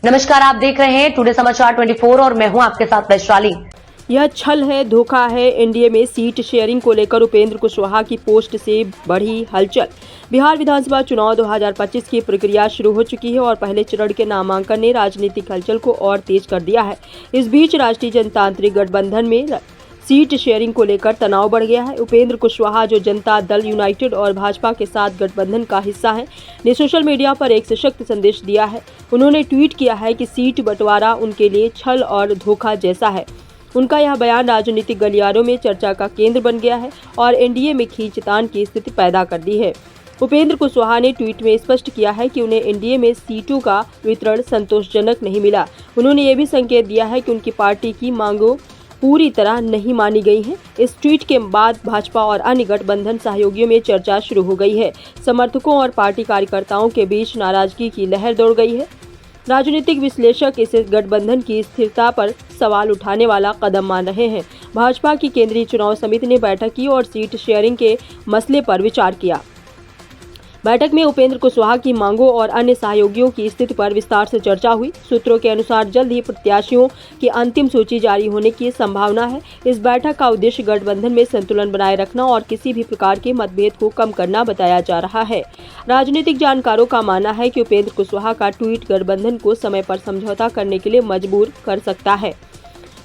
नमस्कार, आप देख रहे हैं टुडे समाचार 24 और मैं हूं आपके साथ वैशाली। यह छल है, धोखा है। एनडीए में सीट शेयरिंग को लेकर उपेंद्र कुशवाहा की पोस्ट से बढ़ी हलचल। बिहार विधानसभा चुनाव 2025 की प्रक्रिया शुरू हो चुकी है और पहले चरण के नामांकन ने राजनीतिक हलचल को और तेज कर दिया है। इस बीच राष्ट्रीय जनतांत्रिक गठबंधन में सीट शेयरिंग को लेकर तनाव बढ़ गया है। उपेंद्र कुशवाहा, जो जनता दल यूनाइटेड और भाजपा के साथ गठबंधन का हिस्सा है, ने सोशल मीडिया पर एक सशक्त संदेश दिया है। उन्होंने ट्वीट किया है कि सीट बंटवारा उनके लिए छल और धोखा जैसा है। उनका यह बयान राजनीतिक गलियारों में चर्चा का केंद्र बन गया है और एनडीए में खींचतान की स्थिति पैदा कर दी है। उपेंद्र कुशवाहा ने ट्वीट में स्पष्ट किया है कि उन्हें एनडीए में सीटों का वितरण संतोषजनक नहीं मिला। उन्होंने ये भी संकेत दिया है कि उनकी पार्टी की मांगों पूरी तरह नहीं मानी गई है। इस ट्वीट के बाद भाजपा और अन्य गठबंधन सहयोगियों में चर्चा शुरू हो गई है। समर्थकों और पार्टी कार्यकर्ताओं के बीच नाराजगी की लहर दौड़ गई है। राजनीतिक विश्लेषक इसे गठबंधन की स्थिरता पर सवाल उठाने वाला कदम मान रहे हैं। भाजपा की केंद्रीय चुनाव समिति ने बैठक की और सीट शेयरिंग के मसले पर विचार किया। बैठक में उपेंद्र कुशवाहा की मांगों और अन्य सहयोगियों की स्थिति पर विस्तार से चर्चा हुई। सूत्रों के अनुसार जल्द ही प्रत्याशियों की अंतिम सूची जारी होने की संभावना है। इस बैठक का उद्देश्य गठबंधन में संतुलन बनाए रखना और किसी भी प्रकार के मतभेद को कम करना बताया जा रहा है। राजनीतिक जानकारों का मानना है कि उपेंद्र कुशवाहा का ट्वीट गठबंधन को समय पर समझौता करने के लिए मजबूर कर सकता है।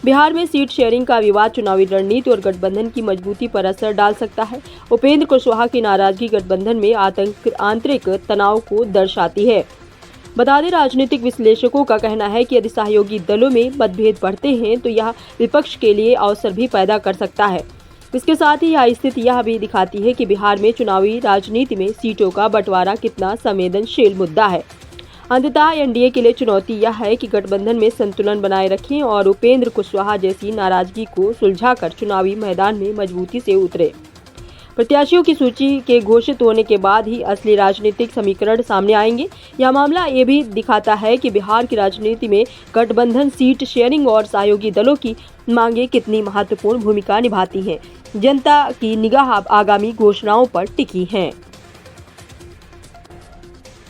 बिहार में सीट शेयरिंग का विवाद चुनावी रणनीति और गठबंधन की मजबूती पर असर डाल सकता है। उपेंद्र कुशवाहा की नाराजगी गठबंधन में आंतरिक तनाव को दर्शाती है। बता दें, राजनीतिक विश्लेषकों का कहना है कि यदि सहयोगी दलों में मतभेद बढ़ते हैं तो यह विपक्ष के लिए अवसर भी पैदा कर सकता है। इसके साथ ही यह स्थिति यह भी दिखाती है कि बिहार में चुनावी राजनीति में सीटों का बंटवारा कितना संवेदनशील मुद्दा है। अंततः एनडीए के लिए चुनौती यह है कि गठबंधन में संतुलन बनाए रखें और उपेंद्र कुशवाहा जैसी नाराजगी को सुलझाकर चुनावी मैदान में मजबूती से उतरे। प्रत्याशियों की सूची के घोषित होने के बाद ही असली राजनीतिक समीकरण सामने आएंगे। यह मामला ये भी दिखाता है कि बिहार की राजनीति में गठबंधन, सीट शेयरिंग और सहयोगी दलों की मांगे कितनी महत्वपूर्ण भूमिका निभाती हैं। जनता की निगाह आगामी घोषणाओं पर टिकी है।